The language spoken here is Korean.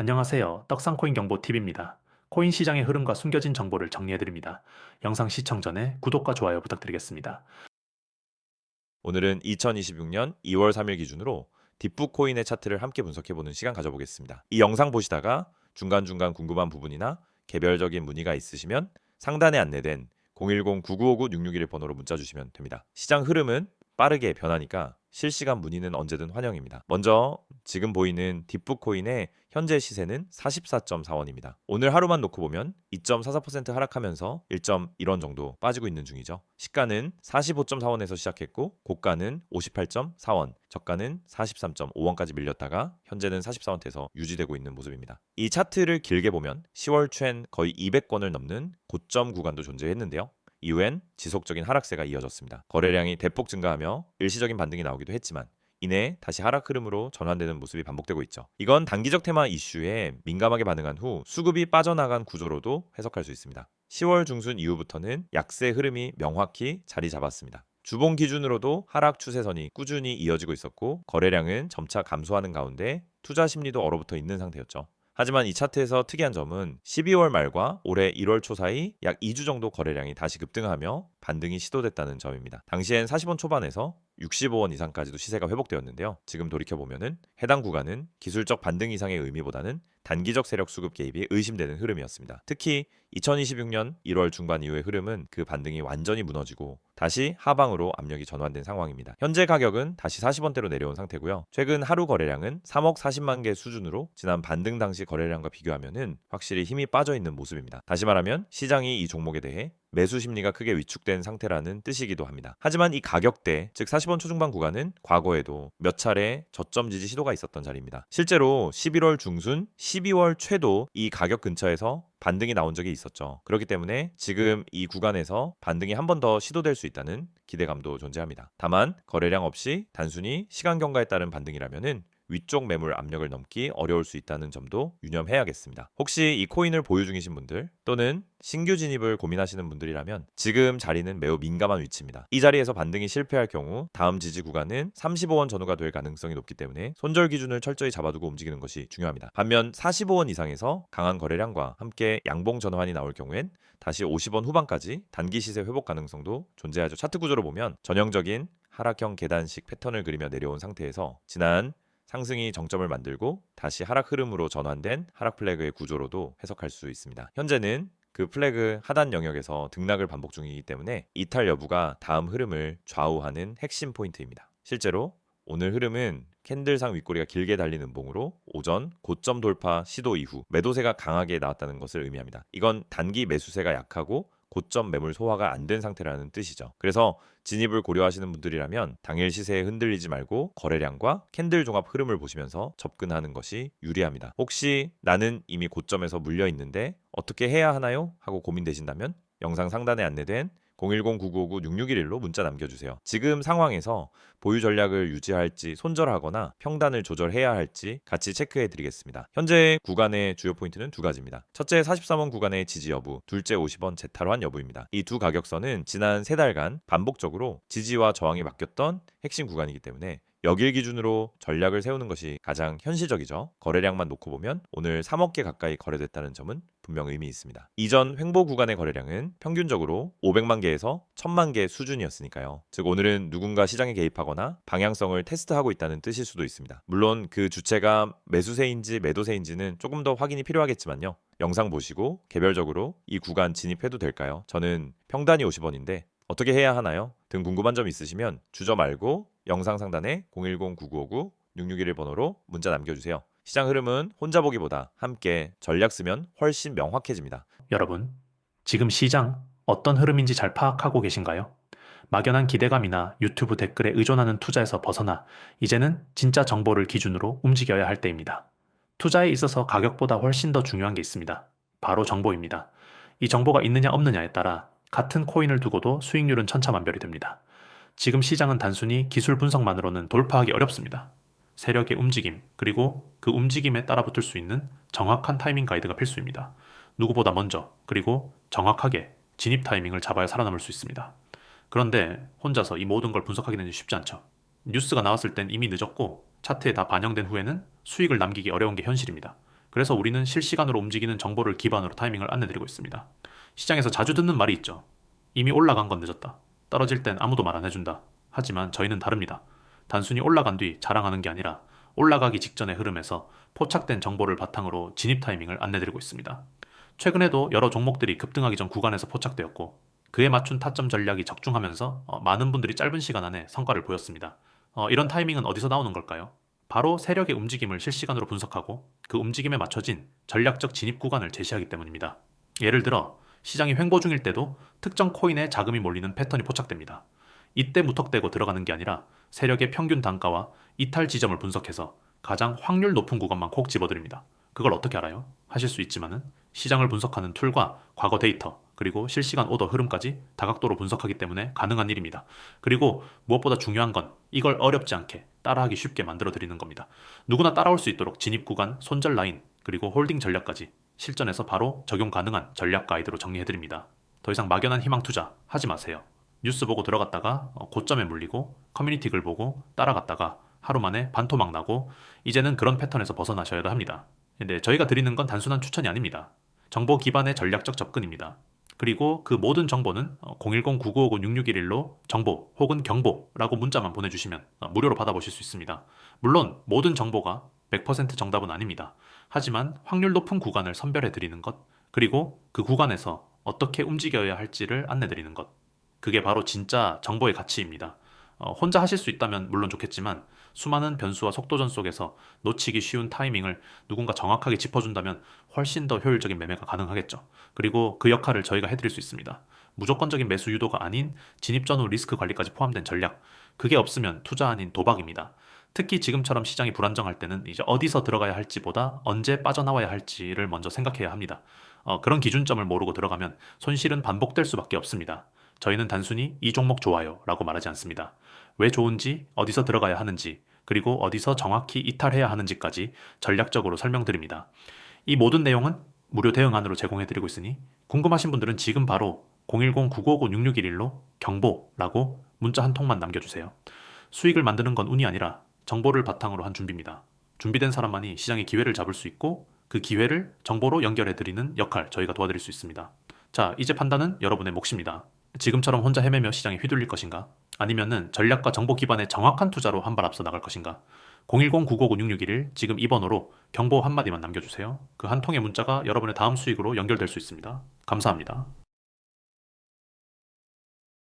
안녕하세요. 떡상코인 경보TV입니다. 코인 시장의 흐름과 숨겨진 정보를 정리해드립니다. 영상 시청 전에 구독과 좋아요 부탁드리겠습니다. 오늘은 2026년 2월 3일 기준으로 딥북코인의 차트를 함께 분석해보는 시간 가져보겠습니다. 이 영상 보시다가 중간중간 궁금한 부분이나 개별적인 문의가 있으시면 상단에 안내된 010-9959-661 번호로 문자 주시면 됩니다. 시장 흐름은 빠르게 변하니까 실시간 문의는 언제든 환영입니다. 먼저 지금 보이는 딥북코인의 현재 시세는 44.4원입니다. 오늘 하루만 놓고 보면 2.44% 하락하면서 1.1원 정도 빠지고 있는 중이죠. 시가는 45.4원에서 시작했고 고가는 58.4원, 저가는 43.5원까지 밀렸다가 현재는 44원대에서 유지되고 있는 모습입니다. 이 차트를 길게 보면 10월 챈 거의 200건을 넘는 고점 구간도 존재했는데요. 이후엔 지속적인 하락세가 이어졌습니다. 거래량이 대폭 증가하며 일시적인 반등이 나오기도 했지만 이내 다시 하락 흐름으로 전환되는 모습이 반복되고 있죠. 이건 단기적 테마 이슈에 민감하게 반응한 후 수급이 빠져나간 구조로도 해석할 수 있습니다. 10월 중순 이후부터는 약세 흐름이 명확히 자리 잡았습니다. 주봉 기준으로도 하락 추세선이 꾸준히 이어지고 있었고 거래량은 점차 감소하는 가운데 투자 심리도 얼어붙어 있는 상태였죠. 하지만 이 차트에서 특이한 점은 12월 말과 올해 1월 초 사이 약 2주 정도 거래량이 다시 급등하며 반등이 시도됐다는 점입니다. 당시엔 40원 초반에서 65원 이상까지도 시세가 회복되었는데요. 지금 돌이켜보면 해당 구간은 기술적 반등 이상의 의미보다는 단기적 세력 수급 개입이 의심되는 흐름이었습니다. 특히 2026년 1월 중반 이후의 흐름은 그 반등이 완전히 무너지고 다시 하방으로 압력이 전환된 상황입니다. 현재 가격은 다시 40원대로 내려온 상태고요. 최근 하루 거래량은 3억 40만 개 수준으로 지난 반등 당시 거래량과 비교하면 확실히 힘이 빠져 있는 모습입니다. 다시 말하면 시장이 이 종목에 대해 매수 심리가 크게 위축된 상태라는 뜻이기도 합니다. 하지만 이 가격대, 즉 40원 초중반 구간은 과거에도 몇 차례 저점 지지 시도가 있었던 자리입니다. 실제로 11월 중순, 12월 최도 이 가격 근처에서 반등이 나온 적이 있었죠. 그렇기 때문에 지금 이 구간에서 반등이 한 번 더 시도될 수 있다는 기대감도 존재합니다. 다만 거래량 없이 단순히 시간 경과에 따른 반등이라면은 위쪽 매물 압력을 넘기 어려울 수 있다는 점도 유념해야겠습니다. 혹시 이 코인을 보유 중이신 분들 또는 신규 진입을 고민하시는 분들이라면 지금 자리는 매우 민감한 위치입니다. 이 자리에서 반등이 실패할 경우 다음 지지 구간은 35원 전후가 될 가능성이 높기 때문에 손절 기준을 철저히 잡아두고 움직이는 것이 중요합니다. 반면 45원 이상에서 강한 거래량과 함께 양봉 전환이 나올 경우엔 다시 50원 후반까지 단기 시세 회복 가능성도 존재하죠. 차트 구조로 보면 전형적인 하락형 계단식 패턴을 그리며 내려온 상태에서 지난 상승이 정점을 만들고 다시 하락 흐름으로 전환된 하락 플래그의 구조로도 해석할 수 있습니다. 현재는 그 플래그 하단 영역에서 등락을 반복 중이기 때문에 이탈 여부가 다음 흐름을 좌우하는 핵심 포인트입니다. 실제로 오늘 흐름은 캔들상 윗꼬리가 길게 달린 음봉으로 오전 고점 돌파 시도 이후 매도세가 강하게 나왔다는 것을 의미합니다. 이건 단기 매수세가 약하고 고점 매물 소화가 안 된 상태라는 뜻이죠. 그래서 진입을 고려하시는 분들이라면 당일 시세에 흔들리지 말고 거래량과 캔들 종합 흐름을 보시면서 접근하는 것이 유리합니다. 혹시 나는 이미 고점에서 물려 있는데 어떻게 해야 하나요? 하고 고민되신다면 영상 상단에 안내된 010-9959-6611로 문자 남겨주세요. 지금 상황에서 보유 전략을 유지할지 손절하거나 평단을 조절해야 할지 같이 체크해 드리겠습니다. 현재 구간의 주요 포인트는 두 가지입니다. 첫째 43원 구간의 지지 여부, 둘째 50원 재탈환 여부입니다. 이 두 가격선은 지난 세 달간 반복적으로 지지와 저항이 바뀌었던 핵심 구간이기 때문에 여길 기준으로 전략을 세우는 것이 가장 현실적이죠. 거래량만 놓고 보면 오늘 3억 개 가까이 거래됐다는 점은 분명 의미 있습니다. 이전 횡보 구간의 거래량은 평균적으로 500만 개에서 1000만 개 수준이었으니까요. 즉 오늘은 누군가 시장에 개입하거나 방향성을 테스트하고 있다는 뜻일 수도 있습니다. 물론 그 주체가 매수세인지 매도세인지는 조금 더 확인이 필요하겠지만요. 영상 보시고 개별적으로 이 구간 진입해도 될까요? 저는 평단이 50원인데 어떻게 해야 하나요? 등 궁금한 점 있으시면 주저 말고 영상 상단에 010-9959-6611 번호로 문자 남겨주세요. 시장 흐름은 혼자 보기보다 함께 전략 쓰면 훨씬 명확해집니다. 여러분, 지금 시장 어떤 흐름인지 잘 파악하고 계신가요? 막연한 기대감이나 유튜브 댓글에 의존하는 투자에서 벗어나 이제는 진짜 정보를 기준으로 움직여야 할 때입니다. 투자에 있어서 가격보다 훨씬 더 중요한 게 있습니다. 바로 정보입니다. 이 정보가 있느냐 없느냐에 따라 같은 코인을 두고도 수익률은 천차만별이 됩니다. 지금 시장은 단순히 기술 분석만으로는 돌파하기 어렵습니다. 세력의 움직임, 그리고 그 움직임에 따라붙을 수 있는 정확한 타이밍 가이드가 필수입니다. 누구보다 먼저, 그리고 정확하게 진입 타이밍을 잡아야 살아남을 수 있습니다. 그런데 혼자서 이 모든 걸 분석하기는 쉽지 않죠. 뉴스가 나왔을 땐 이미 늦었고 차트에 다 반영된 후에는 수익을 남기기 어려운 게 현실입니다. 그래서 우리는 실시간으로 움직이는 정보를 기반으로 타이밍을 안내드리고 있습니다. 시장에서 자주 듣는 말이 있죠. 이미 올라간 건 늦었다. 떨어질 땐 아무도 말 안 해준다. 하지만 저희는 다릅니다. 단순히 올라간 뒤 자랑하는 게 아니라 올라가기 직전의 흐름에서 포착된 정보를 바탕으로 진입 타이밍을 안내드리고 있습니다. 최근에도 여러 종목들이 급등하기 전 구간에서 포착되었고 그에 맞춘 타점 전략이 적중하면서 많은 분들이 짧은 시간 안에 성과를 보였습니다. 이런 타이밍은 어디서 나오는 걸까요? 바로 세력의 움직임을 실시간으로 분석하고 그 움직임에 맞춰진 전략적 진입 구간을 제시하기 때문입니다. 예를 들어 시장이 횡보 중일 때도 특정 코인에 자금이 몰리는 패턴이 포착됩니다. 이때 무턱대고 들어가는 게 아니라 세력의 평균 단가와 이탈 지점을 분석해서 가장 확률 높은 구간만 콕 집어드립니다. 그걸 어떻게 알아요? 하실 수 있지만은 시장을 분석하는 툴과 과거 데이터 그리고 실시간 오더 흐름까지 다각도로 분석하기 때문에 가능한 일입니다. 그리고 무엇보다 중요한 건 이걸 어렵지 않게 따라하기 쉽게 만들어 드리는 겁니다. 누구나 따라올 수 있도록 진입 구간, 손절 라인, 그리고 홀딩 전략까지 실전에서 바로 적용 가능한 전략 가이드로 정리해 드립니다. 더 이상 막연한 희망 투자 하지 마세요. 뉴스 보고 들어갔다가 고점에 물리고 커뮤니티 글 보고 따라갔다가 하루 만에 반토막 나고 이제는 그런 패턴에서 벗어나셔야 합니다. 근데 저희가 드리는 건 단순한 추천이 아닙니다. 정보 기반의 전략적 접근입니다. 그리고 그 모든 정보는 010-9959-6611로 정보 혹은 경보라고 문자만 보내주시면 무료로 받아보실 수 있습니다. 물론 모든 정보가 100% 정답은 아닙니다. 하지만 확률 높은 구간을 선별해 드리는 것, 그리고 그 구간에서 어떻게 움직여야 할지를 안내 드리는 것. 그게 바로 진짜 정보의 가치입니다. 혼자 하실 수 있다면 물론 좋겠지만 수많은 변수와 속도전 속에서 놓치기 쉬운 타이밍을 누군가 정확하게 짚어준다면 훨씬 더 효율적인 매매가 가능하겠죠. 그리고 그 역할을 저희가 해드릴 수 있습니다. 무조건적인 매수 유도가 아닌 진입 전후 리스크 관리까지 포함된 전략. 그게 없으면 투자 아닌 도박입니다. 특히 지금처럼 시장이 불안정할 때는 이제 어디서 들어가야 할지보다 언제 빠져나와야 할지를 먼저 생각해야 합니다. 그런 기준점을 모르고 들어가면 손실은 반복될 수밖에 없습니다. 저희는 단순히 이 종목 좋아요 라고 말하지 않습니다. 왜 좋은지, 어디서 들어가야 하는지, 그리고 어디서 정확히 이탈해야 하는지까지 전략적으로 설명드립니다. 이 모든 내용은 무료 대응안으로 제공해드리고 있으니 궁금하신 분들은 지금 바로 010-9959-6611로 경보라고 문자 한 통만 남겨주세요. 수익을 만드는 건 운이 아니라 정보를 바탕으로 한 준비입니다. 준비된 사람만이 시장의 기회를 잡을 수 있고 그 기회를 정보로 연결해드리는 역할 저희가 도와드릴 수 있습니다. 자, 이제 판단은 여러분의 몫입니다. 지금처럼 혼자 헤매며 시장에 휘둘릴 것인가? 아니면은 전략과 정보 기반의 정확한 투자로 한 발 앞서 나갈 것인가? 010-9959-6611 지금 이 번호로 경보 한마디만 남겨주세요. 그 한 통의 문자가 여러분의 다음 수익으로 연결될 수 있습니다. 감사합니다.